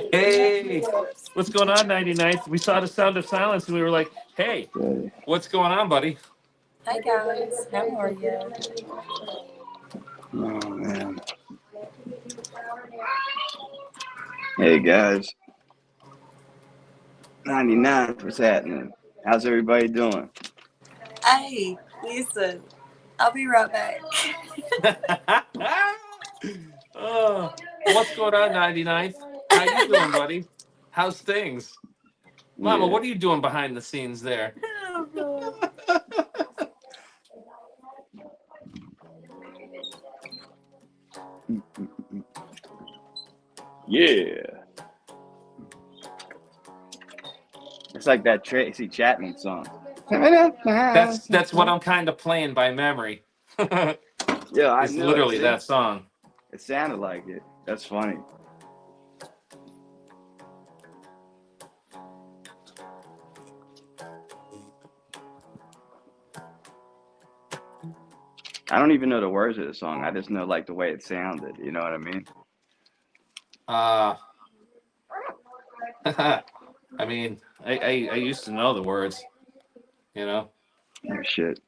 Hey, what's going on, 99th? We saw the sound of silence and we were like, hey, Hey. what's going on, buddy? Hi guys, how are you? Oh man. Hey guys. 99, what's happening? How's everybody doing? Hey, listen, I'll be right back. What's going on, 99th? How you doing, buddy? How's things? Mama, Yeah. what are you doing behind the scenes there? Yeah. It's like that Tracy Chapman song. That's what I'm kind of playing by memory. Yeah, I It's knew it. literally See? that song. It sounded like it. That's funny. I don't even know the words of the song. I just know like the way it sounded. You know what I mean? Uh, I mean, I used to know the words, you know. Oh shit.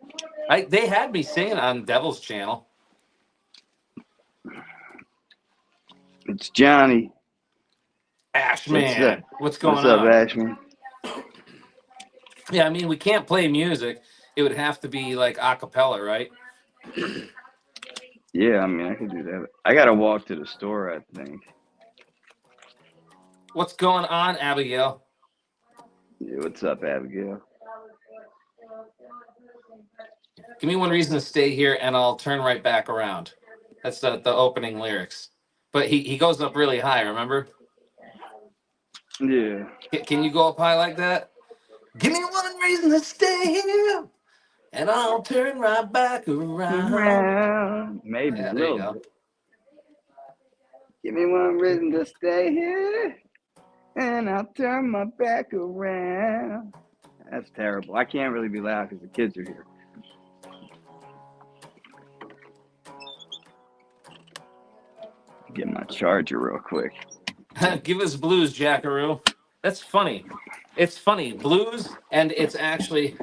They had me singing on Devil's Channel. It's Johnny. What's up? Ashman, what's What's going up, on? Ashman? Yeah, I mean, we can't play music. It would have to be like a cappella, right? Yeah, I mean I could do that. I gotta walk to the store, I think. What's going on, Abigail? Yeah, what's up, Abigail? Give me one reason to stay here, and I'll turn right back around. That's the opening lyrics. But he goes up really high. Remember? Yeah. Can you go up high like that? Give me one reason to stay here, and I'll turn right back around. Around. Maybe Yeah, a there you little go. bit. Give me one reason to stay here, and I'll turn my back around. That's terrible. I can't really be loud because the kids are here. Get my charger real quick. Give us blues, Jackaroo. That's funny. It's funny. Blues, and it's actually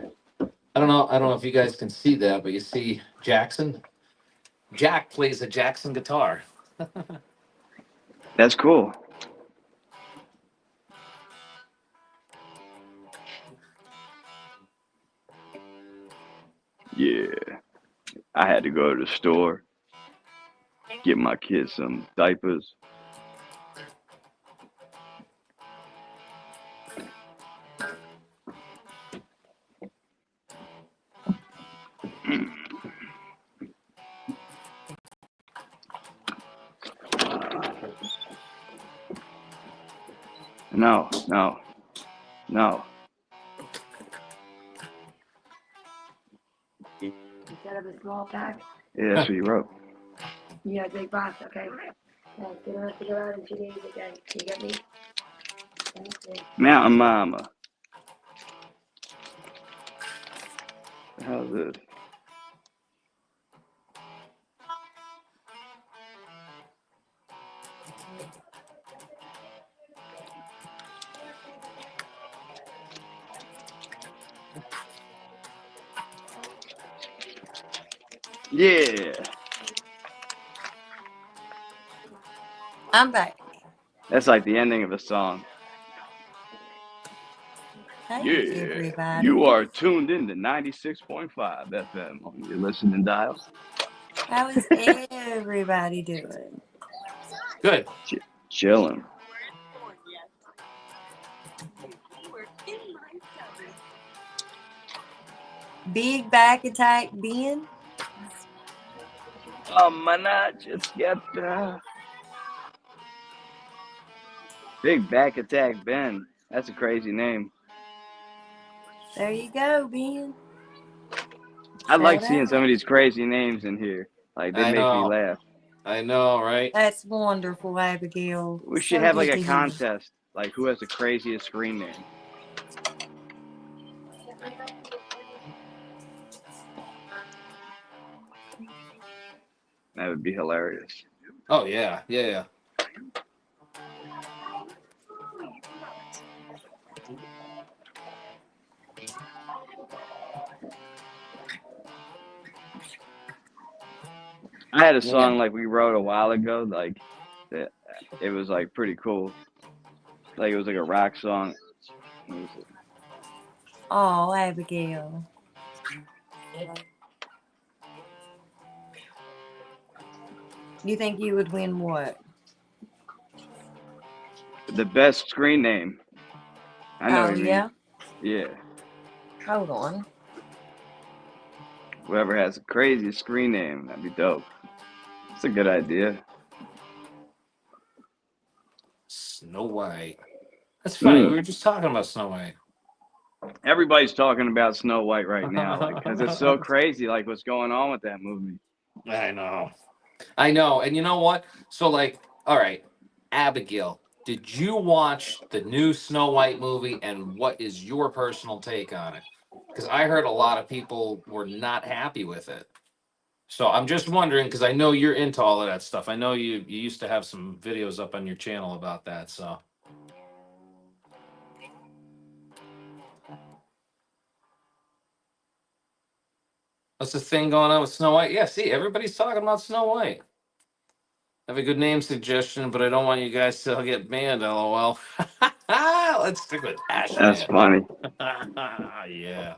I don't know if you guys can see that, but you see Jackson? Jack plays a Jackson guitar. That's cool. Yeah. I had to go to the store, get my kids some diapers. No, no, no. Instead of a small pack, Yeah, that's what you wrote. you got a big box, okay? Yeah, you don't have to go out in 2 days again. You get me? Okay. Mountain Mama. The hell is this? Yeah. I'm back. That's like the ending of a song. Hey Yeah. You everybody. are tuned in to 96.5 FM on your listening dial. How is everybody doing? Good. Chilling. Big back attack Ben? Oh man, I just get the Big Back Attack Ben. That's a crazy name. There you go, Ben. I like Shout seeing some out. of these crazy names in here. Like they I make me know. laugh. I know, right? That's wonderful, Abigail. We should So have like good a to hear. contest, like who has the craziest screen name. That would be hilarious. Oh yeah, yeah, yeah. I had a Yeah. song like we wrote a while ago, like that. It was like pretty cool. Like it was like a rock song. It was, Oh, Abigail. You think you would win what? the best screen name. I know what Oh, you mean. yeah? Yeah. Hold on. Whoever has the craziest screen name, that'd be dope. It's a good idea. Snow White. That's funny. We Mm. were just talking about Snow White. Everybody's talking about Snow White right now, like, because it's so crazy, like, what's going on with that movie. I know. I know. And you know what? So, like, all right, Abigail, did you watch the new Snow White movie and what is your personal take on it? Because I heard a lot of people were not happy with it. So I'm just wondering, because I know you're into all of that stuff. I know you used to have some videos up on your channel about that. So what's the thing going on with Snow White? Yeah, see, everybody's talking about Snow White. I have a good name suggestion, but I don't want you guys to get banned. LOL. Let's stick with That's Ashman. funny. Yeah.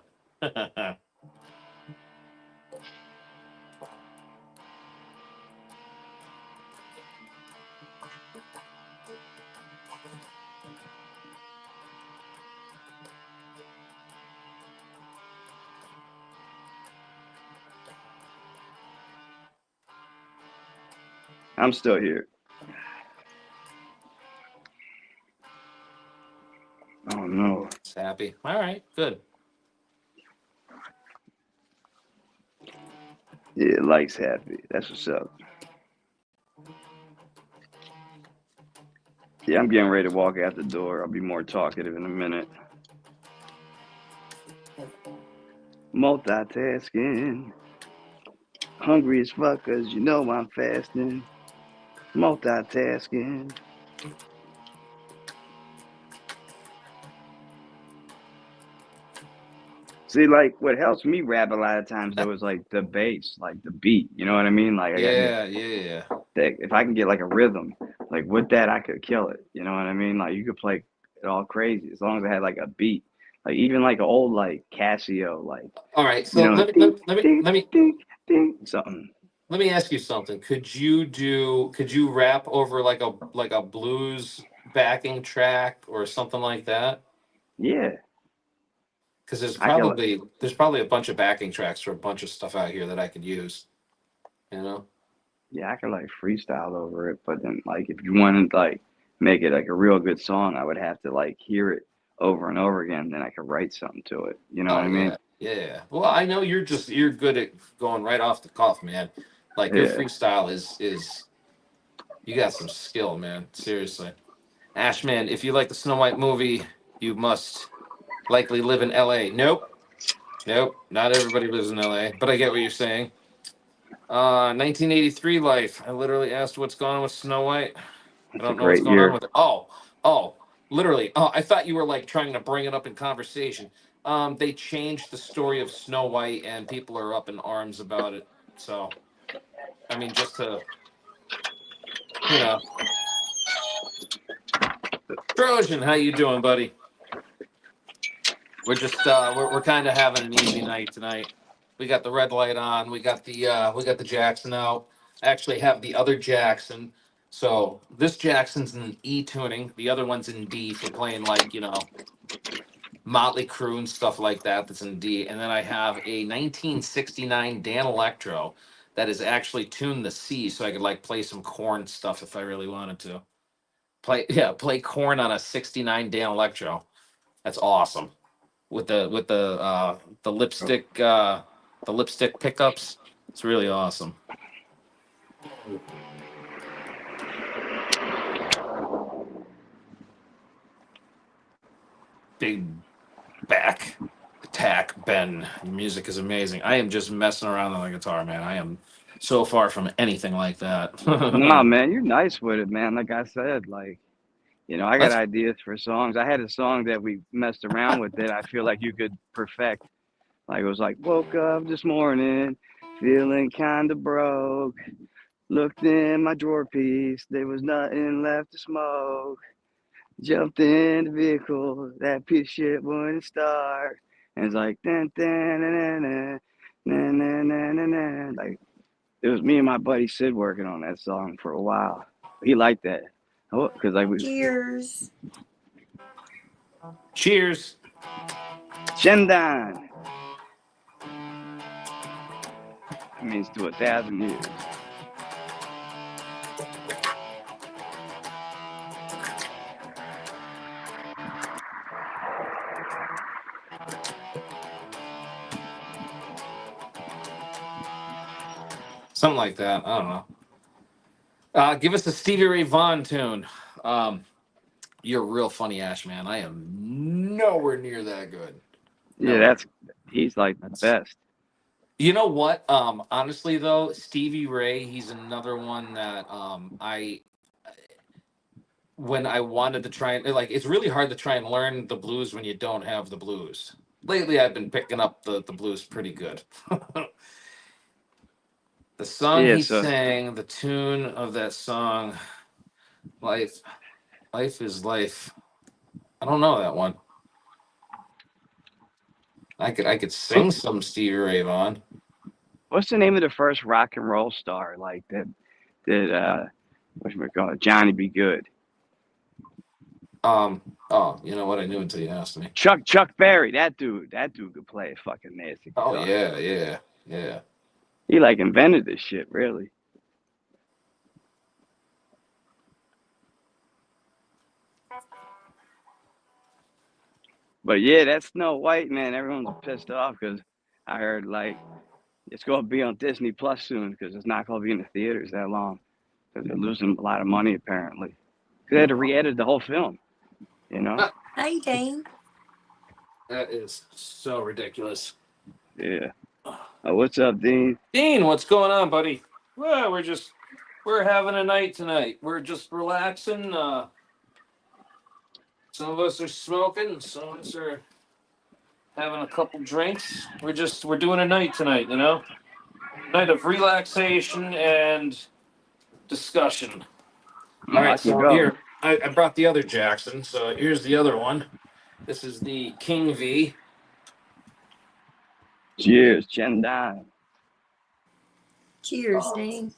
I'm still here. Oh no. It's happy. All right, good. Yeah, likes happy. That's what's up. Yeah, I'm getting ready to walk out the door. I'll be more talkative in a minute. Multitasking. Hungry as fuck, cause you know I'm fasting. Multitasking. See, like what helps me rap a lot of times though is like the bass, like the beat. You know what I mean? Like I got Yeah, yeah. that. If I can get like a rhythm, like with that, I could kill it. You know what I mean? Like you could play it all crazy as long as I had like a beat, like even like an old like Casio, like All right, you so know, let me ding let, let me ding let me ding ding something. let me ask you something. Could you rap over like a blues backing track or something like that? Yeah, Because I can. there's probably a bunch of backing tracks for a bunch of stuff out here that I could use. You know? Yeah, I could like freestyle over it, but then like if you wanted to like make it like a real good song, I would have to like hear it over and over again. Then I could write something to it. You know what Oh I mean? yeah, yeah. Well, I know you're good at going right off the cuff, man. Like your Yeah, freestyle is you got some skill, man. Seriously. Ashman, if you like the Snow White movie, you must likely live in LA. Nope. Nope. Not everybody lives in LA, but I get what you're saying. 1983 life. I literally asked what's going on with Snow White. I it's a don't know what's great going on year. with it. Oh, literally. Oh, I thought you were like trying to bring it up in conversation. They changed the story of Snow White, and people are up in arms about it. So, I mean, just to you know, Trojan, how you doing, buddy? We're just we're kind of having an easy night tonight. We got the red light on. We got the Jackson out. I actually have the other Jackson. So this Jackson's in E tuning. The other one's in D for playing like Motley Crue and stuff like that. That's in D. And then I have a 1969 Dan Electro that is actually tuned the C, so I could like play some corn stuff if I really wanted to. Play corn on a 69 Dan Electro. That's awesome with the lipstick pickups. It's really awesome. Big back attack, Ben. Your music is amazing. I am just messing around on the guitar, man. I am so far from anything like that. Nah, man, you're nice with it, man. Like I said, like I got That's ideas for songs. I had a song that we messed around with that I feel like you could perfect. Like it was like woke up this morning feeling kinda broke. Looked in my drawer piece, there was nothing left to smoke. Jumped in the vehicle, that piece of shit wouldn't start. And it's like, dun, dun, dun, dun, dun, dun, dun, dun, dun. Like, it was me and my buddy Sid working on that song for a while. He liked that. Because like we, Cheers. Cheers. Shendan. It means to 1,000 years. Something like that. I don't know. Give us a Stevie Ray Vaughan tune. You're real funny, Ash, man. I am nowhere near that good. Yeah, Nowhere. he's like the That's. best. You know what? Honestly though, Stevie Ray, he's another one that I when I wanted to try and like it's really hard to try and learn the blues when you don't have the blues. Lately I've been picking up the blues pretty good. The song Yeah, he so sang, the tune of that song, Life Life is Life. I don't know that one. I could sing some Stevie Ray Vaughan. what's the name of the first rock and roll star like that did what we call it, Johnny Be Good? Oh, you know what? I knew until you asked me. Chuck Berry, that dude could play a fucking nasty Oh guitar. yeah, yeah, yeah. He like invented this shit, really. But yeah, that Snow White, man, everyone's pissed off because I heard like it's gonna be on Disney Plus soon because it's not gonna be in the theaters that long because they're losing a lot of money apparently. 'Cause they had to re-edit the whole film, you know? Hey, Dane. That is so ridiculous. Yeah. What's up, Dean? Dean, what's going on, buddy? Well, we're having a night tonight. We're just relaxing. Some of us are smoking, some of us are having a couple drinks. We're doing a night tonight, you know? Night of relaxation and discussion. All I right, can so go. here I brought the other Jackson. So here's the other one. This is the King V. Cheers, Chendan. Cheers, Dane.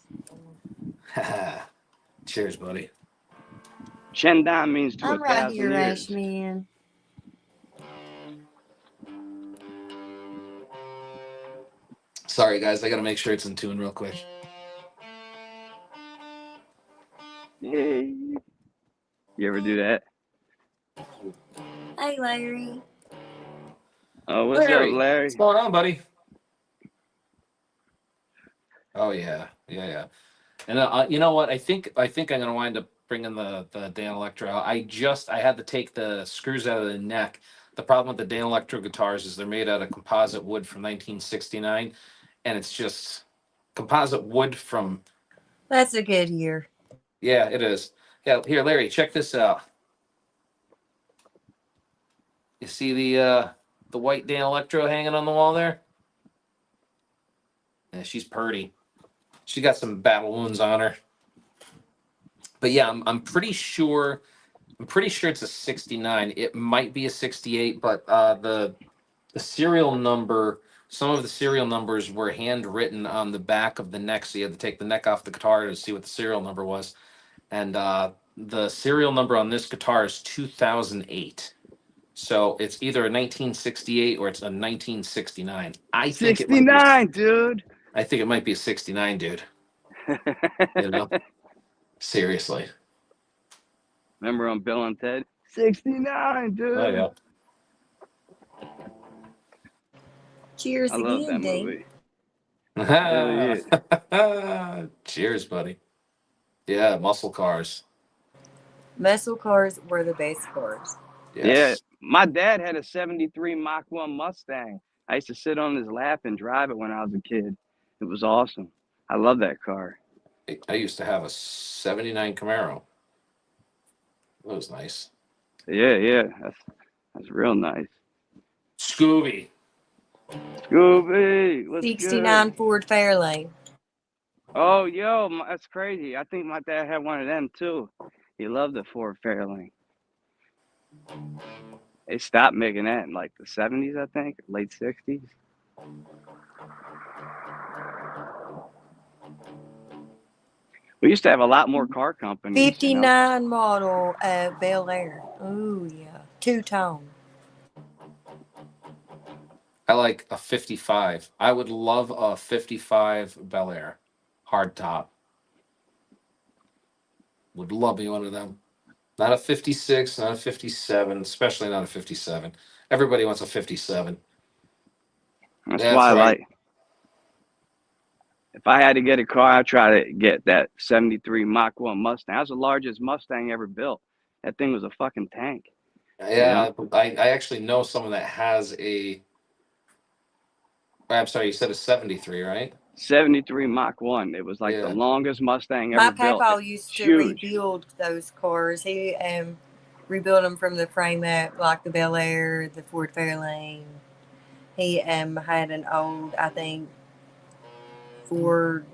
Cheers, buddy. Chendan means to I'm right 1,000 here, Ash years. Man. Sorry, guys. I got to make sure it's in tune real quick. Yay. You ever do that? Hey, Larry. Oh, what's up, Larry, what's Larry? going on, buddy? Oh yeah, yeah, yeah. And you know what? I think I'm gonna wind up bringing the Dan Electro out. I had to take the screws out of the neck. The problem with the Dan Electro guitars is they're made out of composite wood from 1969, and it's just composite wood from. That's a good year. Yeah, it is. Yeah, here, Larry, check this out. You see the white Dan Electro hanging on the wall there? Yeah, she's purty. She got some battle wounds on her. But yeah, I'm pretty sure. I'm pretty sure it's a 69. It might be a 68, but the serial number. Some of the serial numbers were handwritten on the back of the neck, so you had to take the neck off the guitar to see what the serial number was. And the serial number on this guitar is 2008. So it's either a 1968 or it's a 1969. I think it might be. 69, dude. I think it might be a 69, dude. You know, seriously. Remember on Bill and Ted? 69, Oh dude. yeah. Cheers I love again, that Dane. movie. Hell yeah. Cheers, buddy. Yeah, muscle cars. Muscle cars were the best cars. Yeah. Yes. My dad had a 73 Mach 1 Mustang. I used to sit on his lap and drive it when I was a kid. It was awesome. I love that car. I used to have a 79 Camaro. That was nice. Yeah, yeah. That's real nice. Scooby. Scooby, what's good? 69 Ford Fairlane. Oh, yo, that's crazy. I think my dad had one of them too. He loved the Ford Fairlane. They stopped making that in like the 70s, I think, late 60s. We used to have a lot more car companies, you know. 59 model Bel Air. Ooh, yeah. Two-tone. I like a 55. I would love a 55 Bel Air, hard top. Would love me one of them. Not a 56, not a 57, especially not a 57. Everybody wants a 57. That's That's why I right. like, if I had to get a car, I'd try to get that 73 Mach 1 Mustang. That was the largest Mustang ever built. That thing was a fucking tank, you know. Yeah, I actually know someone that has a. I'm sorry, you said a 73, right? 73 Mach 1. It was like the Yeah. longest Mustang My ever built. papa It's used to huge. rebuild those cars. He rebuilt them from the frame up, like the Bel Air, the Ford Fairlane. He had an old, I think, Ford,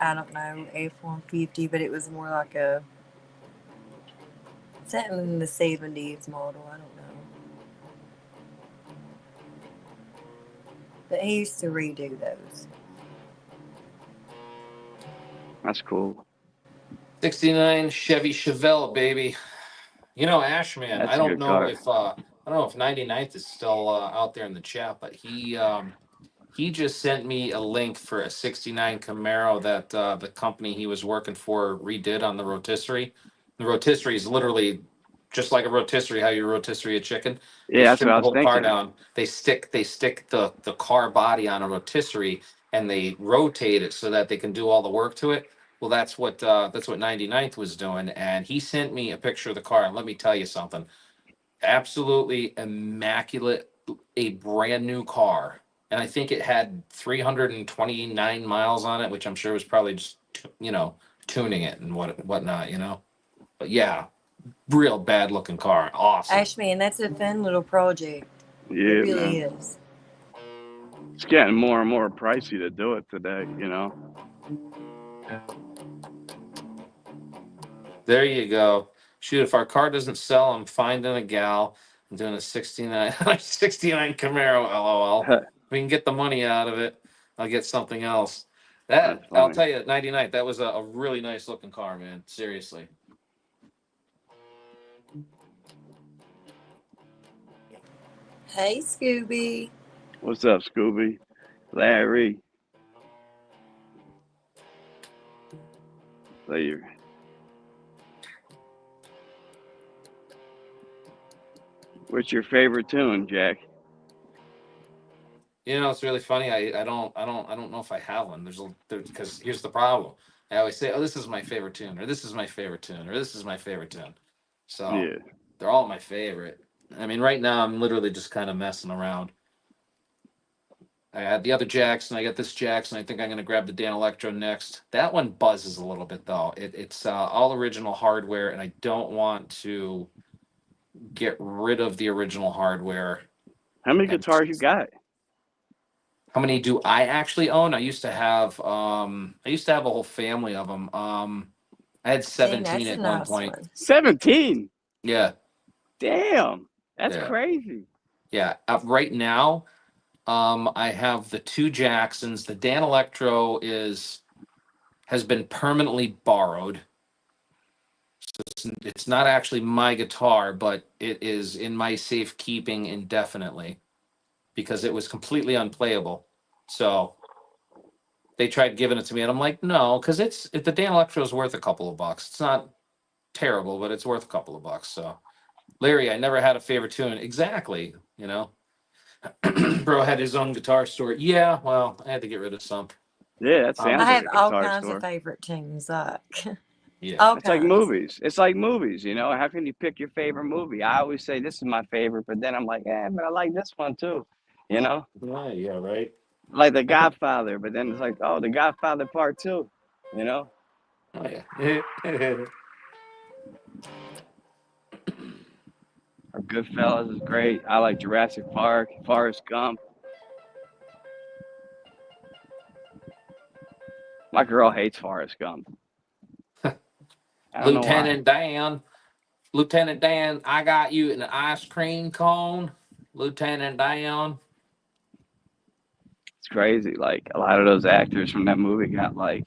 I don't know, F-150, but it was more like a something in the 70s model. I don't know. But he used to redo those. That's cool. 69 Chevy Chevelle, baby. You know, Ashman, That's a good car. I don't know if 99th is still out there in the chat, but he just sent me a link for a 69 Camaro that the company he was working for redid on the rotisserie. The rotisserie is literally just like a rotisserie, how you rotisserie a chicken. They Yeah, that's what strip I the was whole car thinking. down. They stick the car body on a rotisserie and they rotate it so that they can do all the work to it. Well, that's what 99th was doing, and he sent me a picture of the car. And let me tell you something, absolutely immaculate, a brand new car. And I think it had 329 miles on it, which I'm sure was probably just tuning it and whatnot. But yeah, real bad looking car, awesome. Ashman, that's a fun little project. It Yeah, really man. is. It's getting more and more pricey to do it today, you know. There you go. Shoot, if our car doesn't sell, I'm finding a gal. I'm doing a 69 69 Camaro, LOL. If we can get the money out of it, I'll get something else. That's That I'll funny. tell you, 99, that was a really nice looking car, man. Seriously. Hey, Scooby. What's up, Scooby? Larry. Larry. What's your favorite tune, Jack? It's really funny. I don't know if I have one. Because here's the problem. I always say, "Oh, this is my favorite tune," or "This is my favorite tune," or "This is my favorite tune." So Yeah. they're all my favorite. I mean, right now I'm literally just kind of messing around. I had the other Jackson. I got this Jackson. I think I'm going to grab the Dan Electro next. That one buzzes a little bit though. It's all original hardware, and I don't want to get rid of the original hardware. How many And guitars you got? how many do I actually own? I used to have a whole family of them. I had Dang, 17 that's a at one nice point. one. 17. Yeah, Damn. That's yeah, crazy. yeah. Right now, I have the two Jacksons. The Dan Electro has been permanently borrowed. It's not actually my guitar, but it is in my safekeeping indefinitely because it was completely unplayable. So they tried giving it to me, and I'm like, no, because the Dan Electro is worth a couple of bucks. It's not terrible, but it's worth a couple of bucks. So Larry, I never had a favorite tune. Exactly, Bro had his own guitar store. Yeah, well, I had to get rid of some. Yeah, that I sounds like have a all guitar kinds of store. favorite tunes, like Yeah. all It's like kinds. movies. It's like movies, you know. How can you pick your favorite movie? I always say this is my favorite, but then I'm like, but I like this one too. You know, Yeah, yeah, right. like The Godfather, but then it's like, oh, The Godfather Part Two. You know, Oh yeah. or Goodfellas is great. I like Jurassic Park, Forrest Gump. My girl hates Forrest Gump. I don't know why. Lieutenant Dan, Lieutenant Dan, I got you an ice cream cone, Lieutenant Dan. It's crazy. Like a lot of those actors from that movie got like,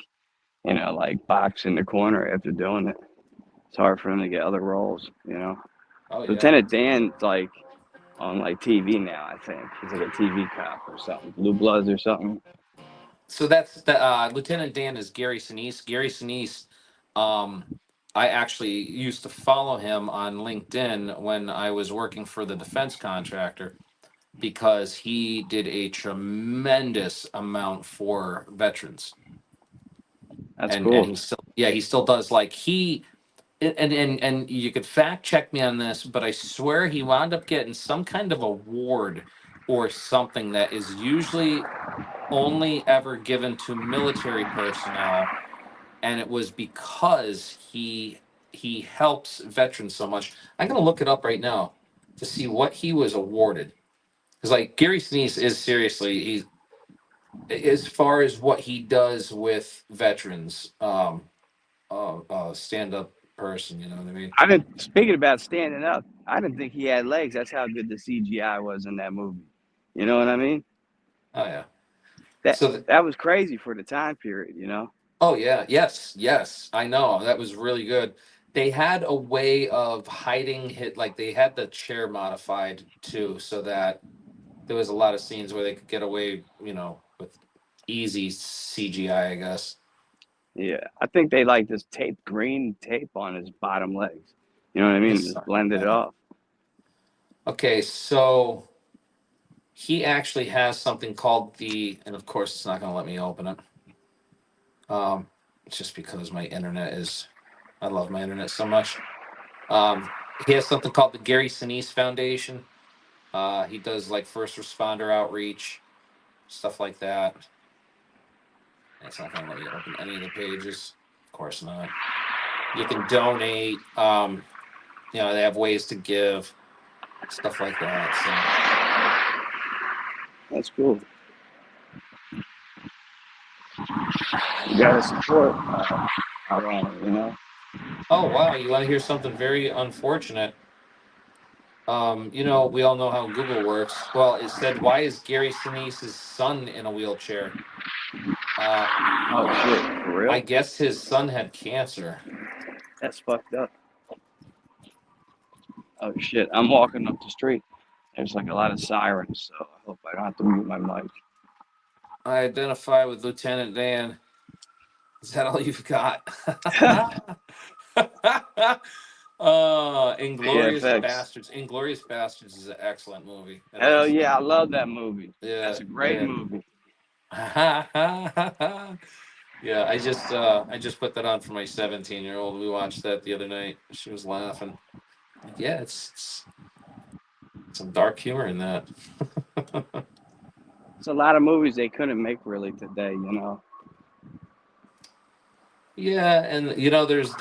like boxed in the corner after doing it. It's hard for them to get other roles. Oh yeah. Lieutenant Dan's like on like TV now, I think. He's like a TV cop or something. Blue Bloods or something. So that's the Lieutenant Dan is Gary Sinise. Gary Sinise, um, I actually used to follow him on LinkedIn when I was working for the defense contractor because he did a tremendous amount for veterans, That's and cool. he still, yeah, he still does. Like he and you could fact check me on this, but I swear he wound up getting some kind of award or something that is usually only ever given to military personnel, and it was because he helps veterans so much. I'm gonna look it up right now to see what he was awarded. Because like Gary Sinise is seriously, he's as far as what he does with veterans, stand up person. You know what I mean? I didn't. Speaking about standing up, I didn't think he had legs. That's how good the CGI was in that movie. You know what I mean? Oh yeah. That So that was crazy for the time period. oh yeah, yes, yes, I know that was really good. They had a way of hiding hit, like they had the chair modified too, so that there was a lot of scenes where they could get away, with easy CGI, I guess. Yeah, I think they like this green tape on his bottom legs. You know what I mean? Yes, Just blended it yeah. off. Okay, so he actually has something called and of course, it's not going to let me open it. It's just because my internet is, I love my internet so much. He has something called the Gary Sinise Foundation. He does like first responder outreach, stuff like that. It's not going to let me open any of the pages. Of course not. You can donate. They have ways to give, stuff like that. So, That's cool. You gotta support our own. oh wow, you want to hear something very unfortunate? We all know how Google works. Well, it said, "Why is Gary Sinise's son in a wheelchair?" Uh, Oh shit, for I real? guess his son had cancer. That's fucked up. Oh shit, I'm walking up the street. There's like a lot of sirens, so I hope I don't have to mute my mic. I identify with Lieutenant Dan. Is that all you've got? Inglorious VFX. Bastards. Inglorious Bastards is an excellent movie. It Hell is. yeah, I love that movie. Yeah, That's a great yeah. movie. Yeah, I just put that on for my 17-year-old. We watched that the other night. She was laughing. Like, yeah, it's some dark humor in that. It's a lot of movies they couldn't make really today. Yeah, and there's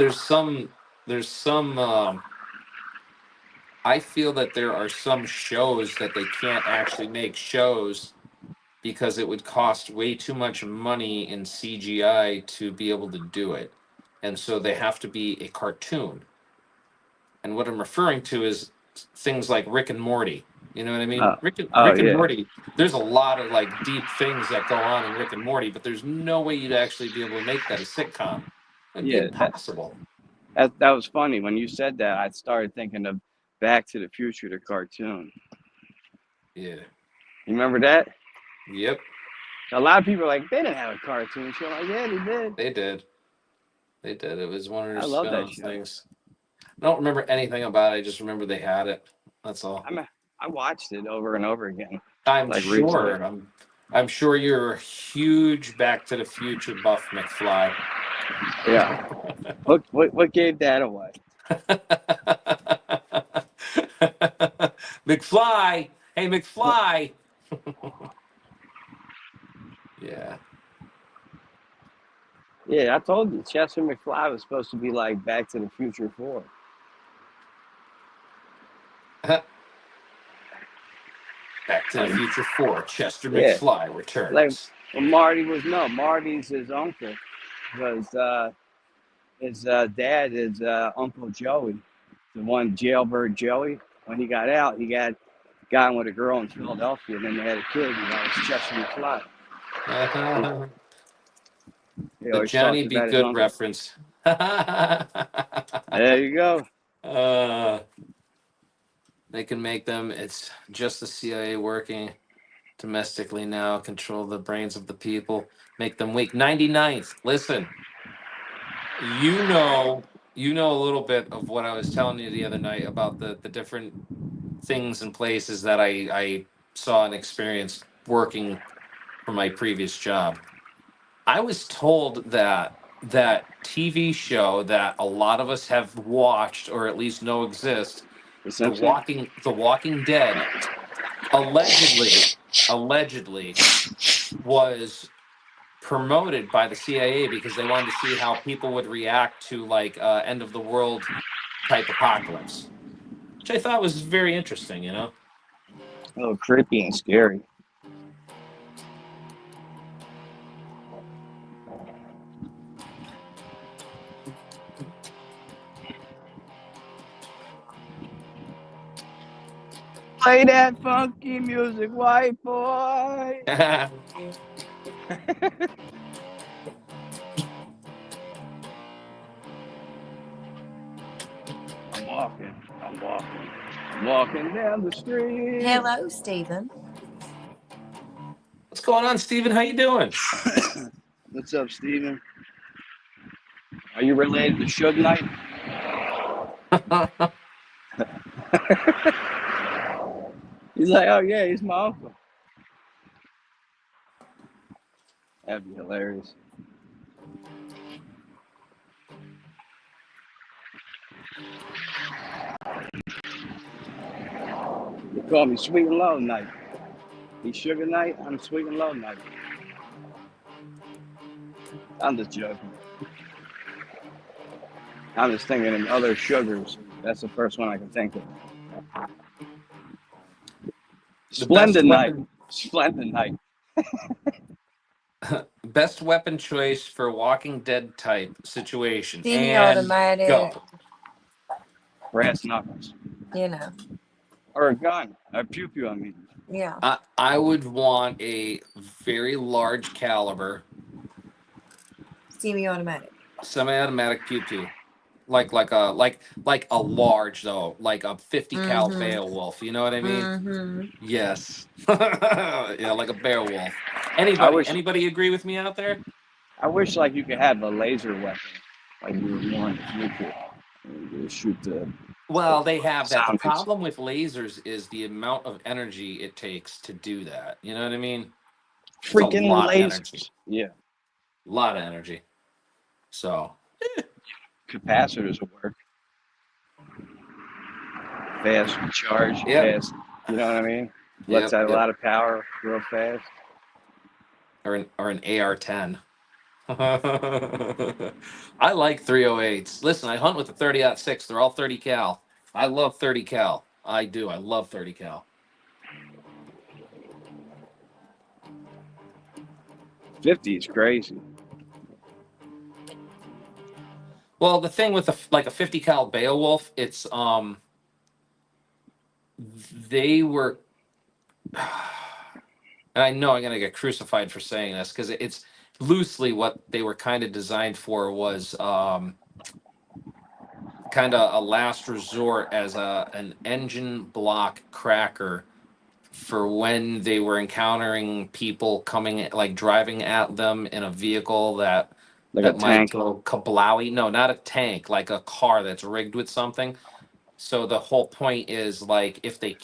some I feel that there are some shows that they can't actually make shows because it would cost way too much money in CGI to be able to do it. And so they have to be a cartoon. And what I'm referring to is things like Rick and Morty. You know what I mean? Oh, oh Rick and yeah, Morty, there's a lot of like deep things that go on in Rick and Morty, but there's no way you'd actually be able to make that a sitcom. It'd be yeah. impossible. That was funny when you said that. I started thinking of Back to the Future, the cartoon. Yeah. You remember that? Yep. A lot of people are like, they didn't have a cartoon show. Like, yeah, they did. They did. They did. It was one of their I love that spin-off show. things. I don't remember anything about it. I just remember they had it. That's all. I watched it over and over again, I'm like recently. sure. I'm sure you're a huge Back to the Future buff, McFly. Yeah. What gave that away? McFly. Hey, McFly. Yeah. Yeah, I told you, Chester McFly was supposed to be like Back to the Future 4. Back to the Like, Future 4. Chester yeah, McFly like returns. well, Marty's his uncle. because his dad is Uncle Joey, the one jailbird Joey. When he got out, he got with a girl in Philadelphia, and then they had a kid, and that was Chester McFly. He The always Johnny talked Be about his Good uncle. reference. There you go. uh, they can make them. It's just the CIA working domestically now, control the brains of the people, make them weak. 99th. Listen, you know a little bit of what I was telling you the other night about the different things and places that I saw and experienced working for my previous job. I was told that that TV show that a lot of us have watched or at least know exists, The The Simpsons. Walking Dead, allegedly was promoted by the CIA because they wanted to see how people would react to like end of the world type apocalypse, which I thought was very interesting, you know. A little creepy and scary. Play that funky music, white boy. I'm walking, I'm walking, I'm walking down the street. Hello, Stephen. What's going on, Steven? How you doing? What's up, Steven? Are you related to Suge Knight? He's like, oh yeah, he's my uncle. That'd be hilarious. They call me Sweet and Low Knight. He's Sugar Knight, I'm Sweet and Low Knight. I'm just joking. I'm just thinking of other sugars. That's the first one I can think of. The best Splendid Night. weapon Splendid Night. best weapon choice for Walking Dead type situation. And Semi-automatic, go. Brass knuckles. you know. Or a gun. A pew pew, I mean. Yeah. I would want a very large caliber Semi-automatic. semi-automatic pew pew. Like a large though, like a 50 cal Mm-hmm. Beowulf. You know what I mean? Mm-hmm. Yes. Yeah, like a Beowulf. I Anybody wish anybody agree with me out there? like you could have a laser weapon. Like you would want in the future. You shoot the Well, they have that. The zombies. problem with lasers is the amount of energy it takes to do that. You know what I mean? It's a Freaking lot of energy. lasers. Yeah. A lot of energy. So Capacitors will work. Fast charge, yep. fast. You know what I mean? Lets Yep. out a Yep. lot of power real fast. Or an AR-10. I like 308s. Listen, I hunt with the 30-06. They're all 30 cal. I love 30 cal. I do. I love 30 cal. 50 is crazy. Well, the thing with like a 50 cal Beowulf, it's they were and I know I'm gonna get crucified for saying this because it's loosely what they were kind of designed for was kind of a last resort as an engine block cracker for when they were encountering people coming like driving at them in a vehicle Like a that might tank. go kablowy. No, not a tank, like a car that's rigged with something. So the whole point is like if the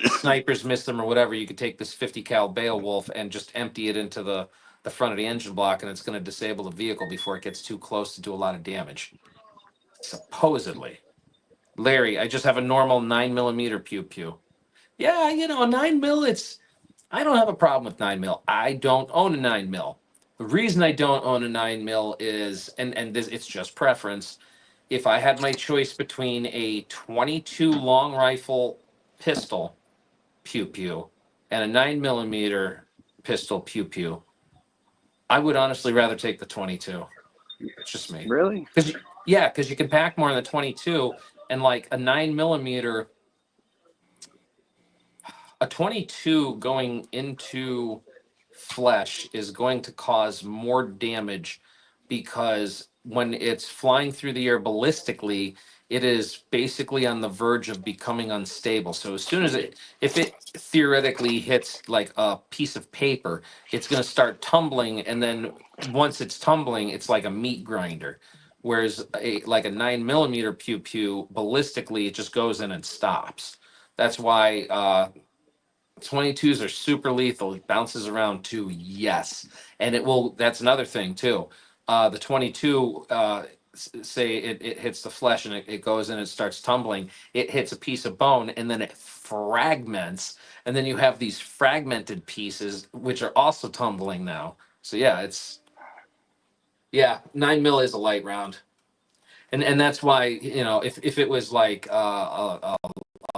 snipers miss them or whatever, you could take this 50 cal Beowulf and just empty it into the front of the engine block, and it's going to disable the vehicle before it gets too close to do a lot of damage. Supposedly, Larry, I just have a normal 9 millimeter pew pew. Yeah, 9 mil. I don't have a problem with 9 mil. I don't own a 9 mil. The reason I don't own a 9 mil is, and this it's just preference. If I had my choice between a 22 long rifle pistol pew pew and a 9 millimeter pistol pew pew, I would honestly rather take the 22. It's just me. Really? Because yeah, because you can pack more in the 22, and like a 9 millimeter, a 22 going into flesh is going to cause more damage because when it's flying through the air ballistically, it is basically on the verge of becoming unstable. So as soon as if it theoretically hits like a piece of paper, it's going to start tumbling, and then once it's tumbling, it's like a meat grinder. Whereas like a 9 millimeter pew pew ballistically, it just goes in and stops. That's why 22s are super lethal. It bounces around too, yes. And it will, that's another thing too. The 22, say it hits the flesh and it goes in and starts tumbling. It hits a piece of bone and then it fragments. And then you have these fragmented pieces, which are also tumbling now. So yeah, yeah, 9 mil is a light round. And that's why, if it was like a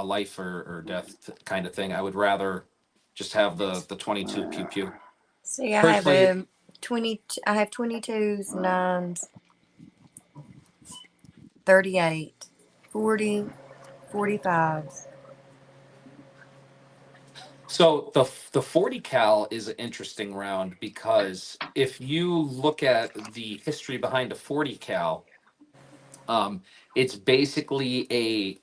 life or death kind of thing, I would rather just have the 22 pew pew. See, I have Personally, 20. I have 22s, 9s, 38, 40, 45s. so the 40 cal is an interesting round because if you look at the history behind a 40 cal, it's basically a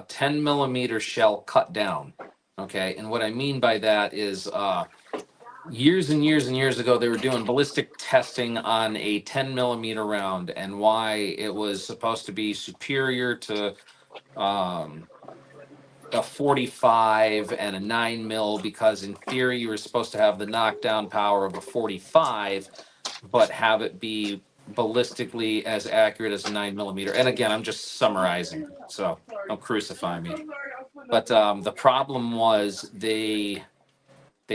10 millimeter shell cut down. Okay, and what I mean by that is years and years and years ago, they were doing ballistic testing on a 10 millimeter round and why it was supposed to be superior to um, a 45 and a 9 mil because, in theory, you were supposed to have the knockdown power of a 45, but have it be ballistically as accurate as a 9 millimeter. And again, I'm just summarizing, so don't crucify me. But the problem was they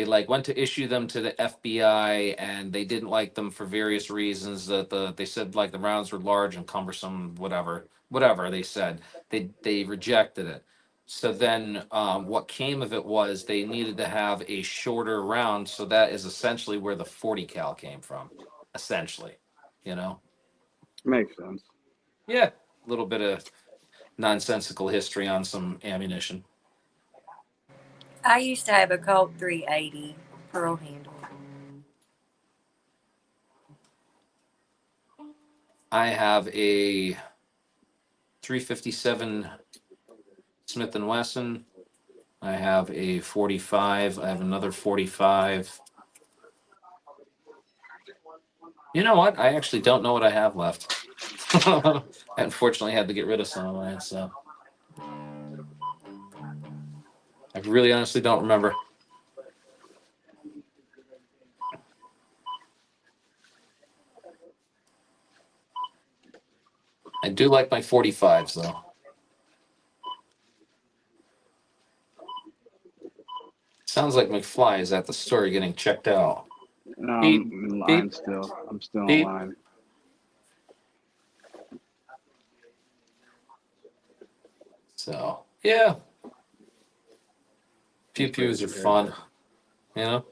like went to issue them to the FBI and they didn't like them for various reasons. That they said like the rounds were large and cumbersome, whatever they said. They rejected it. So then what came of it was they needed to have a shorter round. So that is essentially where the 40 cal came from, essentially. You know, Makes sense. yeah, a little bit of nonsensical history on some ammunition. I used to have a Colt 380 pearl handle. I have a 357 Smith and Wesson. I have a 45. I have another 45. You know what? I actually don't know what I have left. I unfortunately had to get rid of some of that, so I really honestly don't remember. I do like my 45s though. Sounds like McFly is at the store getting checked out. No, Beep, I'm in line beep, still. I'm still in beep. line. So yeah, pew That's pretty pews are weird. fun, you know.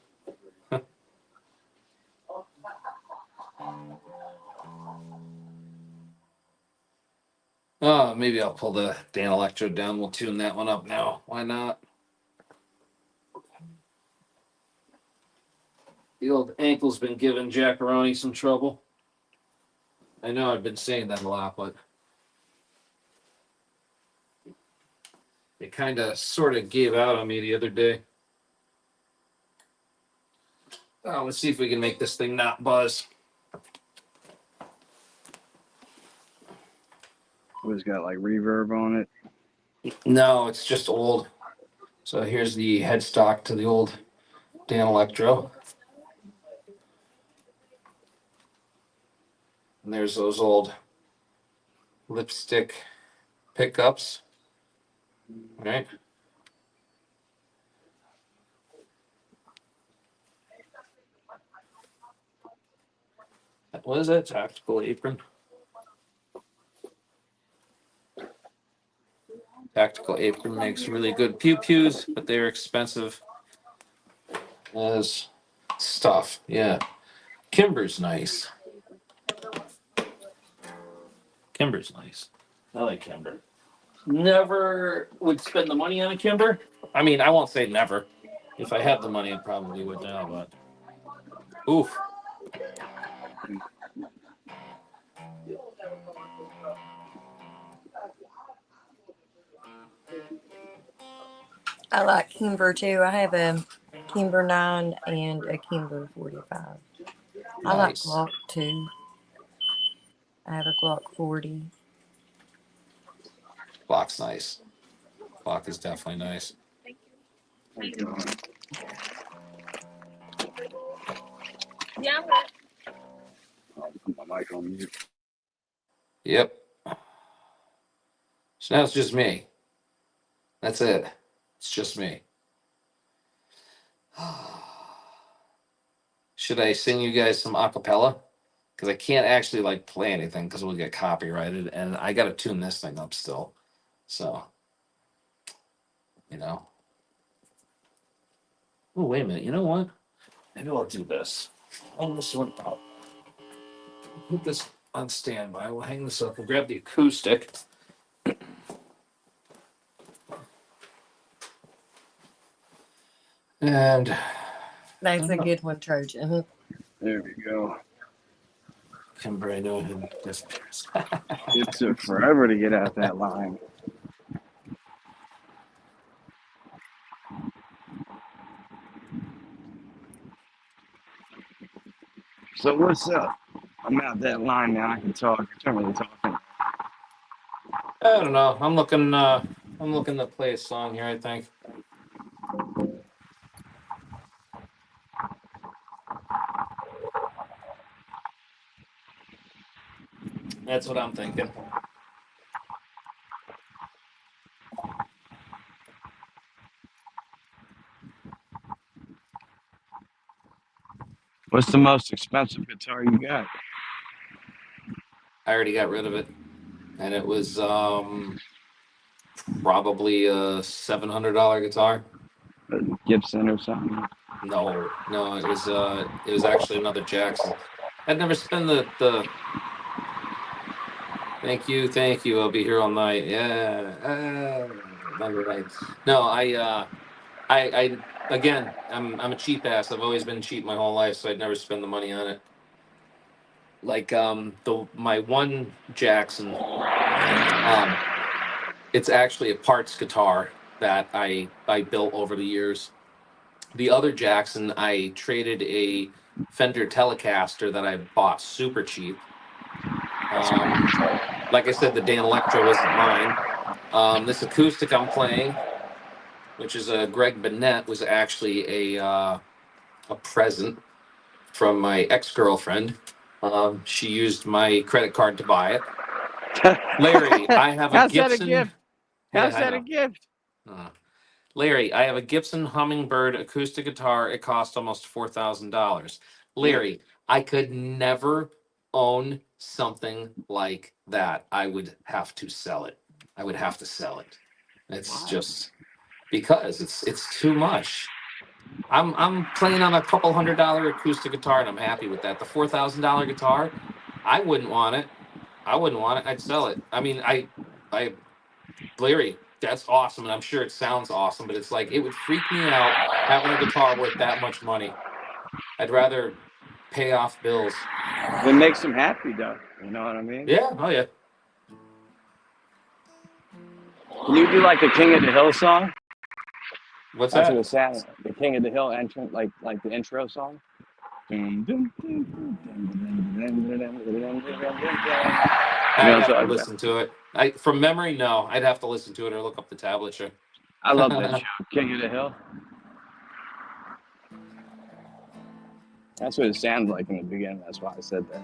Oh, maybe I'll pull the Dan Electro down. We'll tune that one up now. Why not? The old ankle's been giving Jackaroni some trouble. I know I've been saying that a lot, but it kind of sort of gave out on me the other day. Let's see if we can make this thing not buzz. It's got like reverb on it. No, it's just old. So here's the headstock to the old Dan Electro. And there's those old lipstick pickups. All right. What is that? Tactical apron. Tactical apron makes really good pew pews, but they're expensive as stuff. Yeah. Kimber's nice. Kimber's nice. I like Kimber. Never would spend the money on a Kimber. I mean, I won't say never. If I had the money, I probably would now. But oof, I like Kimber too. I have a Kimber 9 and a Kimber 45. I like nice. Glock too. I have a Glock 40. Block's nice. Block is definitely nice. Yeah. I'll put my mic on mute. Yep. So now it's just me. That's it. It's just me. Should I sing you guys some acapella? Because I can't actually like play anything because we'll get copyrighted, and I got to tune this thing up still. So, you know. Oh, wait a minute. You know what? Maybe I'll do this. Hang this one up. Put this on standby. We'll hang this up. We'll grab the acoustic. And I That's don't a know. good one, Trojan. There we go. Kimber, I know who disappears. It took forever to get out that line. So what's up? I'm out that line now. I can talk. I can't really talk. I don't know. I'm looking to play a song here, I think. That's what I'm thinking. What's the most expensive guitar you got? I already got rid of it. And it was probably a $700 guitar. A Gibson or something? No, it was actually another Jackson. I'd never spend the thank you. I'll be here all night. Yeah. Another night. No, I again, I'm a cheap ass. I've always been cheap my whole life, so I'd never spend the money on it. Like the my one Jackson, um, it's actually a parts guitar that I built over the years. The other Jackson, I traded a Fender Telecaster that I bought super cheap. Like I said, the Dan Electro isn't mine. This acoustic I'm playing, which is a Greg Bennett, was actually a present from my ex girlfriend. She used my credit card to buy it. Larry, I have a How's that a Gibson. gift? Yeah, How's I that a know. gift? Uh, Larry, I have a Gibson Hummingbird acoustic guitar. It cost almost $4,000. Yeah. Larry, I could never own something like that. I would have to sell it. I would have to sell it. It's Why? just because it's too much. I'm playing on a couple $100 acoustic guitar and I'm happy with that. The $4,000 guitar, I wouldn't want it. I wouldn't want it. I'd sell it. I mean, I Larry, that's awesome, and I'm sure it sounds awesome, but it's like it would freak me out having a guitar worth that much money. I'd rather pay off bills. It makes them happy, though. You know what I mean? Yeah, oh yeah. Can you do like the King of the Hill song? What's That's what that? it sounds like. The King of the Hill entrance, like the intro song. You know, I'd have so to listen to it. I from memory, no. I'd have to listen to it or look up the tablature. I love that show, King of the Hill. That's what it sounds like in the beginning. That's why I said that.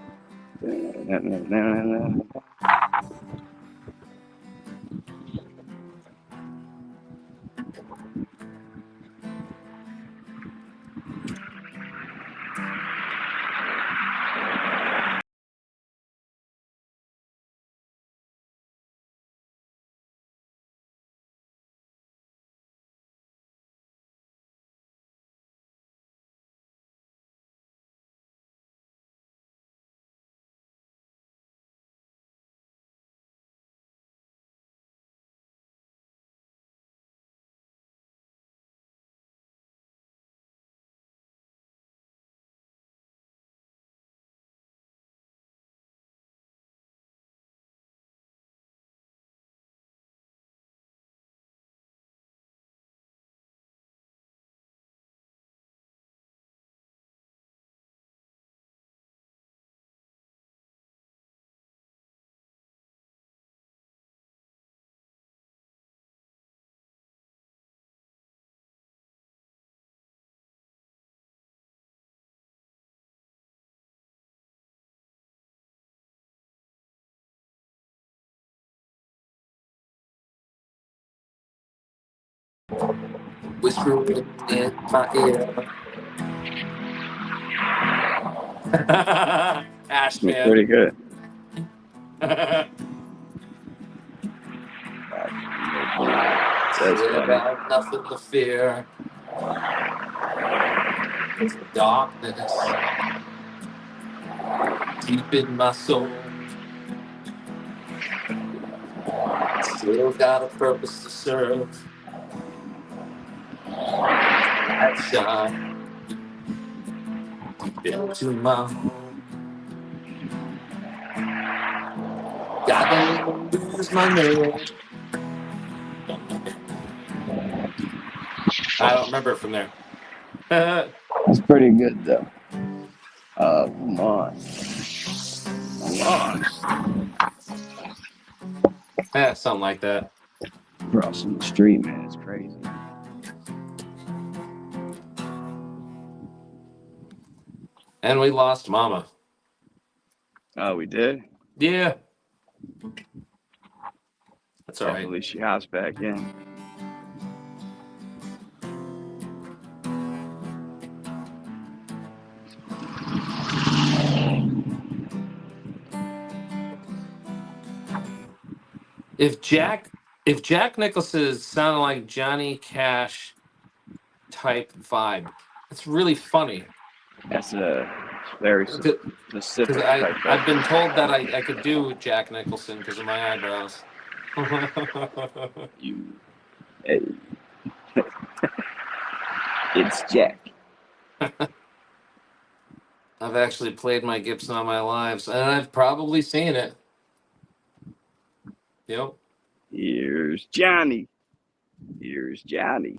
whispering in my ear. Ash It's man. pretty good. That's Said funny. I've nothing to fear. It's darkness deep in my soul. Still got a purpose to serve. I shine into my home. Gotta lose my nerve. I don't remember it from there. It's pretty good though. Come on. Something like that. Crossing the street, man. It's crazy. And we lost Mama. Oh, we did? Yeah, that's all right. Hopefully she hops back in. If Jack Nicholson sounded like Johnny Cash type vibe, it's really funny That's a very because specific type I've been of told that I could do Jack Nicholson because of my eyebrows. you. Hey, it's Jack. I've actually played my Gibson all my lives, and I've probably seen it. Yep. Here's Johnny. Here's Johnny.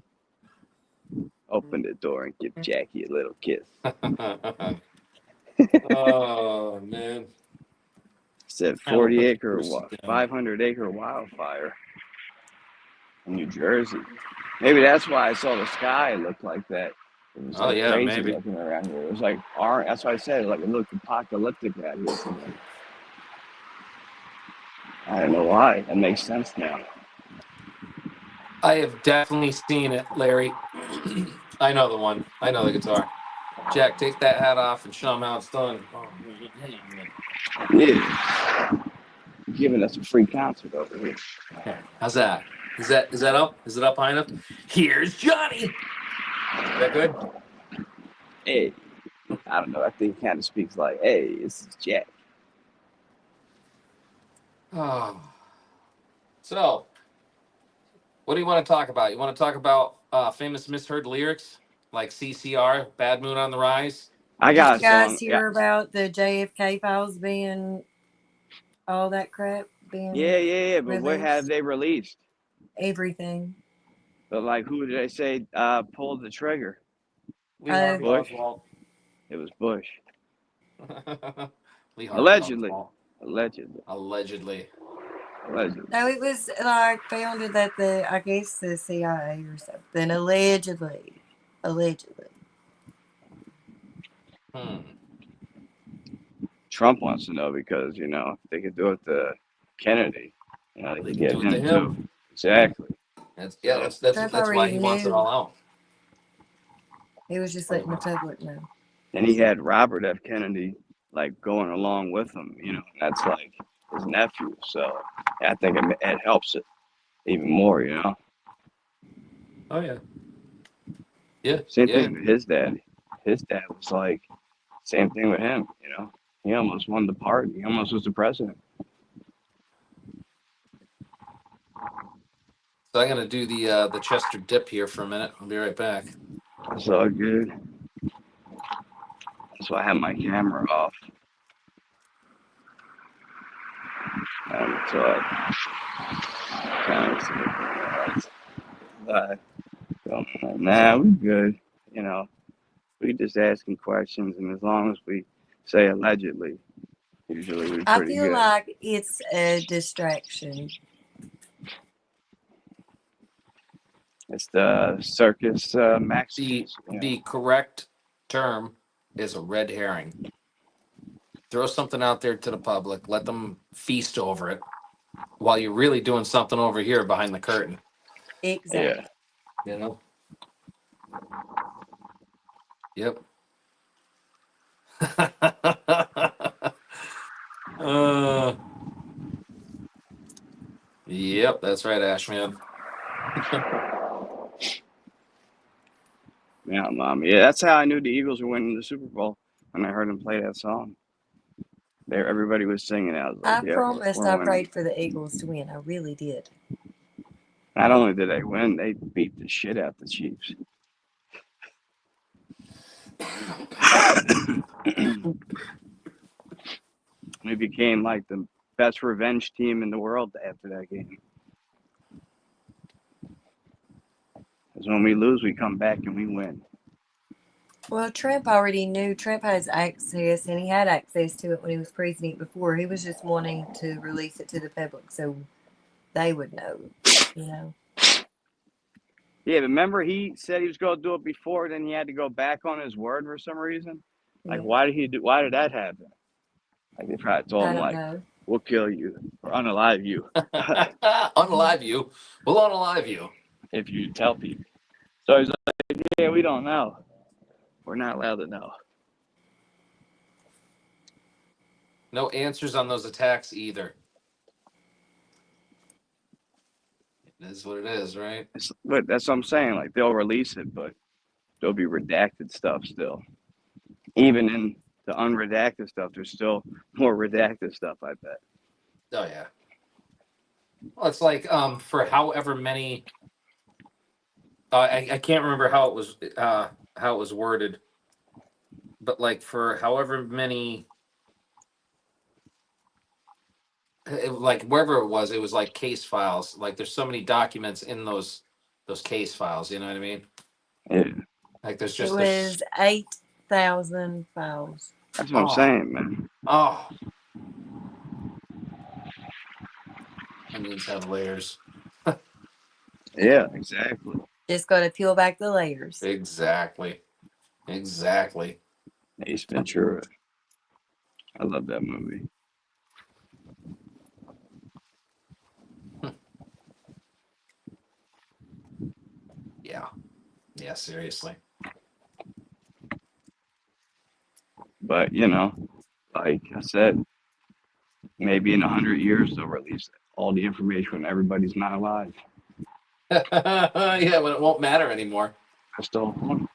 Open the door and give Jackie a little kiss. Oh man. Said I will 40 put the acre, Brucey what, down. 500 acre wildfire in New Jersey. Maybe that's why I saw the sky look like that. It was Oh like yeah, crazy maybe. looking around here. It was like orange. That's why I said like it looked apocalyptic out here tonight. I don't know why. That makes sense now. I have definitely seen it, Larry. I know the one. I know the guitar. Jack, take that hat off and show him how it's done. Yeah, giving us a free concert over here. Here, how's that? Is that up? Is it up high enough? Here's Johnny. Is that good? Hey, I don't know. I think he kind of speaks like, "Hey, this is Jack." Oh. So, what do you want to talk about? You want to talk about famous misheard lyrics like CCR, Bad Moon on the Rise? I Did got you a guys song. Yeah, hear about the JFK files being all that crap being yeah. But what have released? they released? Everything. But like, who did they say pulled the trigger? Lee Uh, Harvey Bush. Oswald. It was Bush. Lee Harvey Allegedly. Oswald. Allegedly. Allegedly. Allegedly. no, it was like founded at I guess the CIA or something. Allegedly. Allegedly. Hmm. Trump wants to know because, if they could do it to Kennedy, they They could can get do it to him him. too. Exactly. Yeah, So, Trump that's why already he wants it knew. all out. He was just letting the public know. and he had Robert F. Kennedy like going along with him, that's like his nephew. So I think it helps it even more. Oh yeah. Yeah, Same yeah. thing with his dad. His dad was like, same thing with him. He almost won the party. He almost was the president. So I'm gonna do the Chester dip here for a minute. I'll be right back. It's all good. That's why I have my camera off. So I kind of nah, we good. We just asking questions, and as long as we say allegedly, usually we're I pretty feel good. like it's a distraction. It's the Circus Maximus. The correct term is a red herring. Throw something out there to the public, let them feast over it, while you're really doing something over here behind the curtain. Yeah. Exactly. You know. Yep. uh, yep, that's right, Ashman. Yeah, Mom. Yeah, that's how I knew the Eagles were winning the Super Bowl when I heard them play that song. There, everybody was singing it. I was like, I "Yeah, promised we're I winning." prayed for the Eagles to win. I really did. Not only did they win, they beat the shit out the Chiefs. We became like the best revenge team in the world after that game. Because when we lose, we come back and we win. Well, Trump already knew. Trump has access, and he had access to it when he was president before. He was just wanting to release it to the public so they would know, you know. Yeah, remember he said he was going to do it before, then he had to go back on his word for some reason. Like, Yeah. why did he do? Why did that happen? Like they probably told I him, don't like, know. "We'll kill you or unalive you Unalive you. We'll unalive you. if you tell people." So he's like, "Yeah, we don't know. We're not allowed to know." No answers on those attacks either. It is what it is, right? But that's what I'm saying. Like they'll release it, but there'll be redacted stuff still. Even in the unredacted stuff, there's still more redacted stuff. I bet. Oh yeah. Well, it's like for however many. I can't remember how it was worded, but like for however many, like wherever it was like case files. Like there's so many documents in those case files. You know what I mean? Yeah, Like It there's was 8,000 files. that's what I'm oh saying, man. oh onions have layers. Yeah, exactly. Just got to peel back the layers. Exactly. Exactly. Ace Ventura. I love that movie. Yeah. Yeah. Seriously. But like I said, maybe in 100 years they'll release all the information when everybody's not alive. Yeah, but it won't matter anymore. That's the whole point.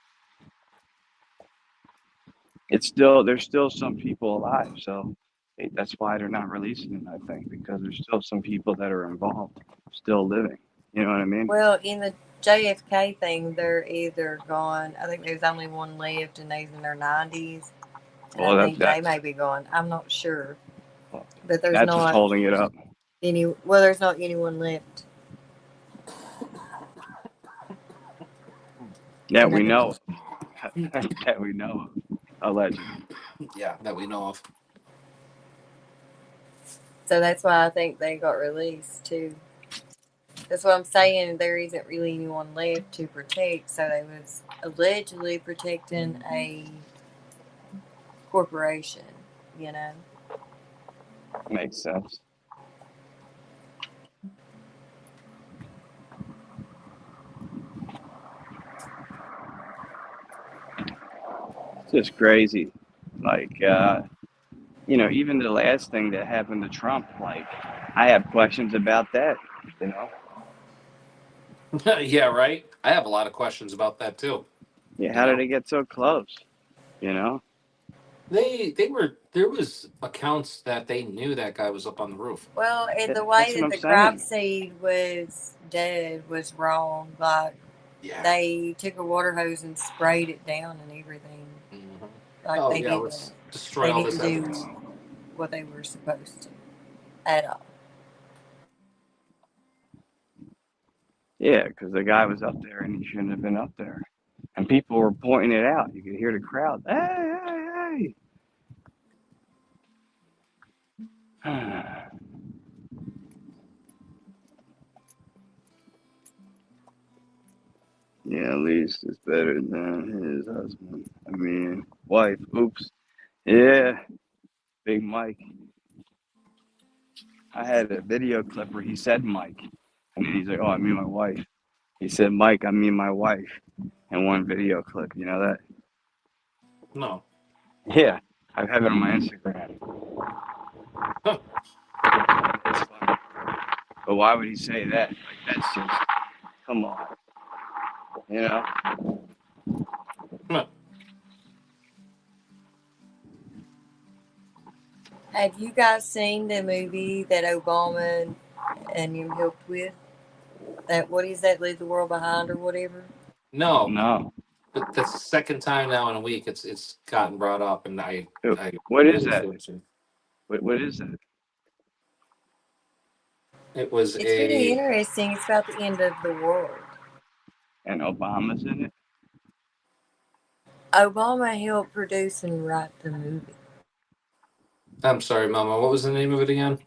There's still some people alive, so that's why they're not releasing it. I think because there's still some people that are involved, still living. You know what I mean? Well, in the JFK thing, they're either gone. I think there's only one left, and they's in their 90s. And I Well, think they may be gone. I'm not sure. But there's that's what's not holding it up. there's not anyone left. That And I we think, know. That we know. Allegedly. Yeah, that we know of. so that's why I think they got released too. That's what I'm saying. There isn't really anyone left to protect. So they was allegedly protecting a corporation, you know. Makes sense. It's just crazy. Like, even the last thing that happened to Trump, like, I have questions about that, you know? Yeah, right. I have a lot of questions about that too. Yeah, You how did know, it get so close, you know? they were there was accounts that they knew that guy was up on the roof. Well, and the That's way what that I'm the gripe saying. seed was dead was wrong. Like Yeah. they took a water hose and sprayed it down and everything. Hmm. Like Oh they yeah, didn't. let's destroy They all this didn't evidence. do what they were supposed to at all. Yeah, because the guy was up there and he shouldn't have been up there. And people were pointing it out. You could hear the crowd, hey, hey. Yeah, at least it's better than his husband. I mean, wife. Oops. Yeah, Big Mike. I had a video clip where he said Mike. And then he's like, oh, I mean my wife. He said, "Mike, I mean my wife," in one video clip. You know that? No. Yeah, I have it on my Instagram. Huh. It's funny. But why would he say that? Like that's just come on, you know? Huh. Have you guys seen the movie that Obama and him helped with? That what is that? Leave the World Behind or whatever. No. No. But that's the second time now in a week it's gotten brought up, and I What is really that? feel so. What is that? It was It's pretty a interesting. It's about the end of the world. And Obama's in it? Obama helped produce and write the movie. I'm sorry, Mama. What was the name of it again?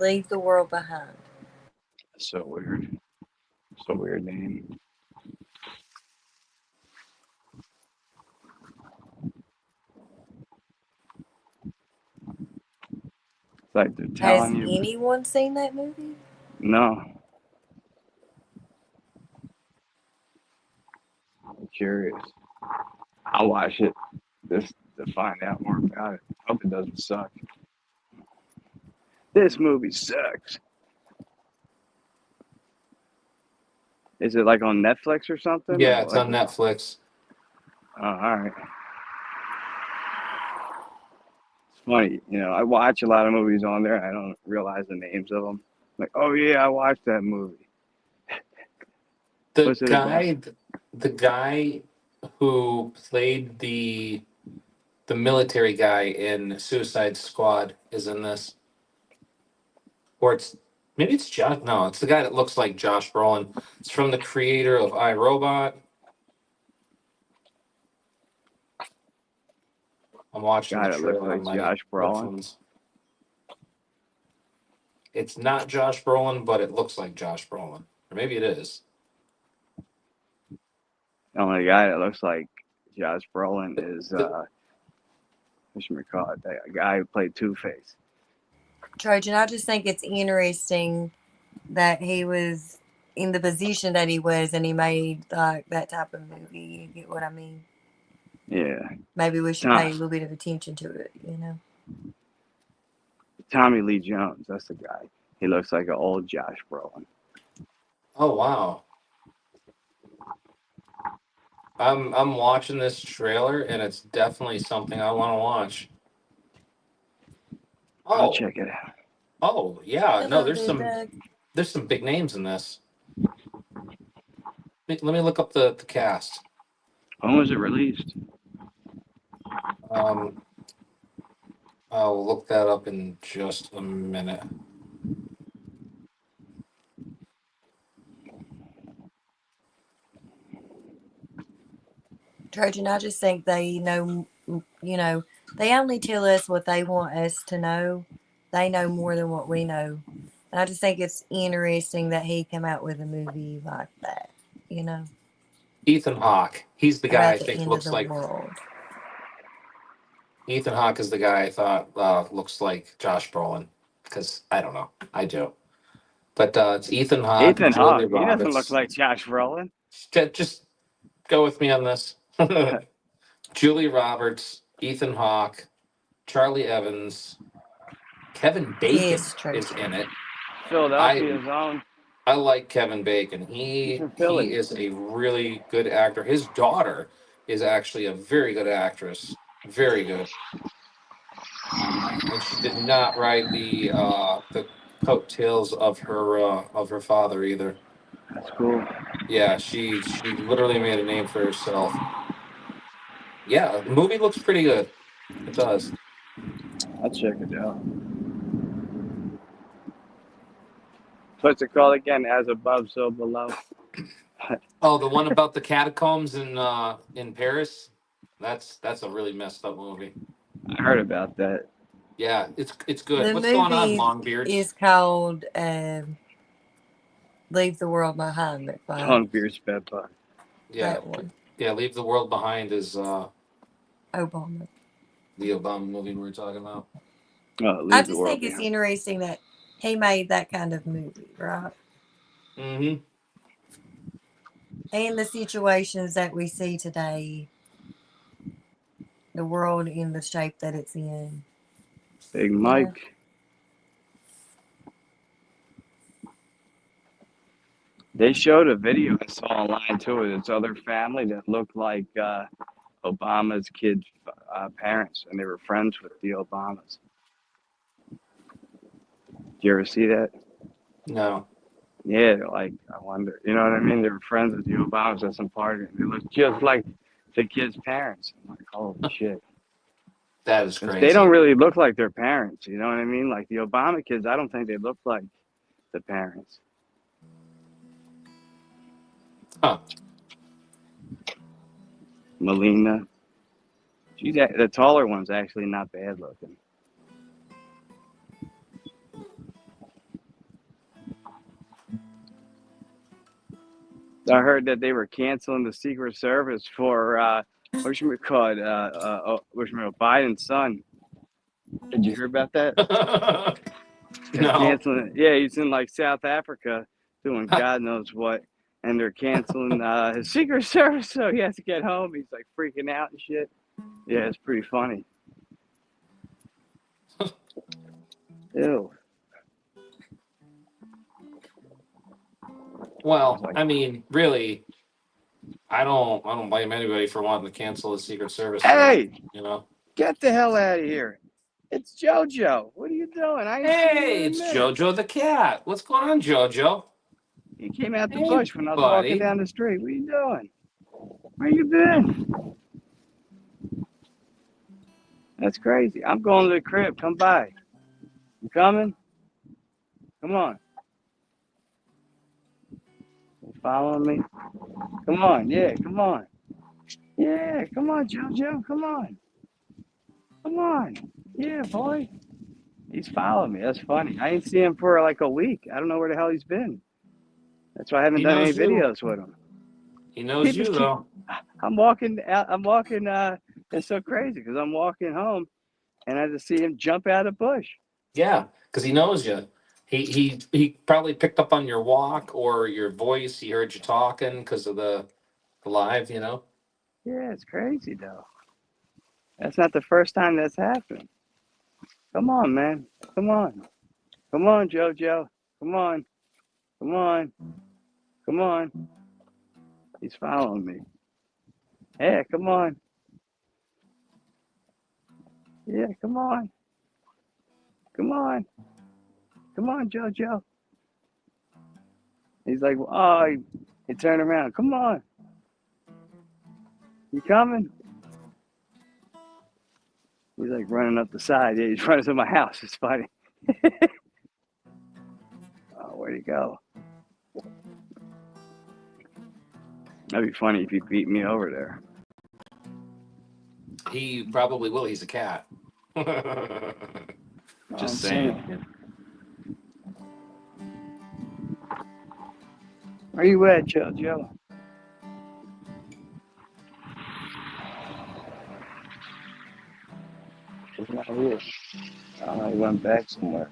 Leave the World Behind. So weird. So weird name. It's like they're Has telling you. anyone seen that movie? No. I'm curious. I'll watch it just to find out more about it. Hope it doesn't suck. This movie sucks. Is it like on Netflix or something? Or Yeah, it's like on Netflix. oh, all right. It's funny, you know, I watch a lot of movies on there. I don't realize the names of them. Like, oh yeah, I watched that movie. The What's it about? guy, the guy who played the military guy in Suicide Squad is in this, or it's maybe it's Josh. No, it's the guy that looks like Josh Brolin. It's from the creator of iRobot. I'm watching the God, it looks trailer on like my Josh Brolin. headphones. It's not Josh Brolin, but it looks like Josh Brolin, or maybe it is. The only guy that looks like Josh Brolin is The, whatchamacallit, that guy who played Two-Face. Trojan, I just think it's interesting that he was in the position that he was and he made like that type of movie. You get what I mean? Yeah. Maybe we should pay a little bit of attention to it, you know? Tommy Lee Jones, that's the guy. He looks like an old Josh Brolin. oh wow, I'm watching this trailer and it's definitely something I want to watch. I'll Oh, check it out. oh yeah, no, Hello, Big Doug. there's some big names in this. Let me look up the cast. When was it released? Um, I'll look that up in just a minute. Trojan, I just think they know, you know, they only tell us what they want us to know. They know more than what we know. And I just think it's interesting that he came out with a movie like that, you know, Ethan Hawke. He's the guy I about the think end of looks the like world. Ethan Hawke is the guy I thought looks like Josh Brolin because I don't know, I do. But it's Ethan Hawke, Ethan Julie Hawke. He doesn't look Roberts. like Josh Brolin. Just go with me on this. Julie Roberts, Ethan Hawke, Charlie Evans, Kevin Bacon Yes, is Trojan. in it. I Philadelphia's own. I like Kevin Bacon. He's He from he Philly. is a really good actor. His daughter is actually a very good actress. Very good. And she did not ride the coattails of her father either. That's cool. Yeah, she literally made a name for herself. Yeah, the movie looks pretty good. It does. I'll check it out. What's it called again? As above, so below. Oh, the one about the catacombs in Paris. That's a really messed up movie. I heard about that. Yeah, it's good. The What's going on, movie Longbeards? is called Leave the World Behind, McFly. Long beard sped by. Yeah, That one. yeah. Leave the World Behind is Obama. the Obama movie we're talking about. Oh, I leave the just world think it's behind. interesting that he made that kind of movie, right? Mm-hmm. And the situations that we see today, the world in the shape that it's in. Big You know? Mike. They showed a video I saw online too of this other family that looked like Obama's kids' parents, and they were friends with the Obamas. Did you ever see that? No. Yeah, they're like, I wonder, you know what I mean? They were friends with the Obamas at some party, and they looked just like the kids' parents. I'm like, holy shit. That is 'Cause crazy. they don't really look like their parents, you know what I mean? Like the Obama kids, I don't think they look like the parents. Huh. Melina. The taller one's actually not bad looking. I heard that they were canceling the Secret Service for Biden's son. Did you hear about that? They're No. canceling it. Yeah, he's in like South Africa doing God knows what, and they're canceling his Secret Service, so he has to get home. He's like freaking out and shit. Yeah, it's pretty funny. Ew. Well, Like, I mean, really, I don't blame anybody for wanting to cancel the Secret Service for that. hey, You know. get the hell out of here! It's JoJo. What are you doing? I ain't seen you Hey, in a it's minute. JoJo the cat. What's going on, JoJo? You came out the Hey, bush when I was walking buddy. down the street. What are you doing? Where you been? That's crazy. I'm going to the crib. Come by. You coming? Come on. You following me? Come on. Yeah, come on. Yeah, come on, JoJo. Come on. Come on. Yeah, boy. He's following me. That's funny. I ain't seen him for like a week. I don't know where the hell he's been. That's why I haven't He done any knows you. videos with him. He knows He you just keep. though. I'm walking out. I'm walking. It's so crazy because I'm walking home and I just see him jump out of the bush. Yeah, because he knows you. He probably picked up on your walk or your voice. He heard you talking because of the live. You know. Yeah, it's crazy though. That's not the first time that's happened. Come on, man. Come on. Come on, JoJo. Come on. Come on. Come on. He's following me. Yeah, come on. Yeah, come on. Come on. Come on, JoJo. He's like, oh, he turned around. Come on. You coming? He's like running up the side. Yeah, he's running to my house. It's funny. Oh, where'd he go? That'd be funny if he beat me over there. He probably will. He's a cat. Just saying. Where you at, JoJo? He's not here. I don't know. He went back somewhere.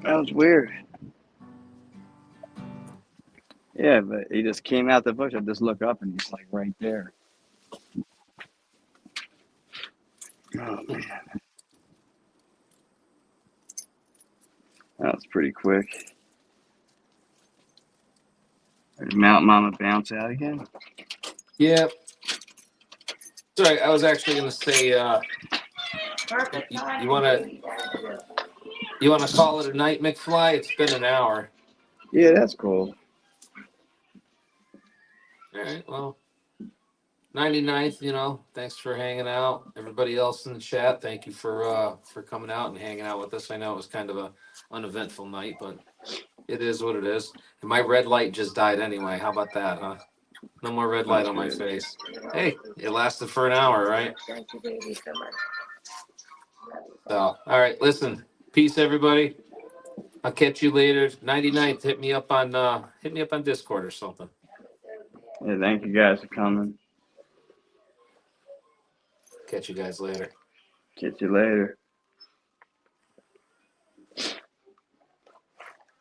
That was weird. Yeah, but he just came out the bush. I just look up and he's like right there. Oh man, that was pretty quick. Did Mountain Mama bounce out again? Yeah. Sorry, I was actually going to say, Perfect you timing, want to baby. Thank you. call it a night, McFly? It's been an hour. Yeah, that's cool. All right. Well, 99th. Thanks for hanging out. Everybody else in the chat, thank you for coming out and hanging out with us. I know it was kind of a uneventful night, but it is what it is. And my red light just died anyway. How about that, huh? No more red light That's on my good. face. Hey, it lasted for an hour, right? Thank you, baby, so much. So, all right, listen. Peace, everybody. I'll catch you later. 99th. Hit me up on Discord or something. Yeah, thank you guys for coming. Catch you guys later. Catch you later.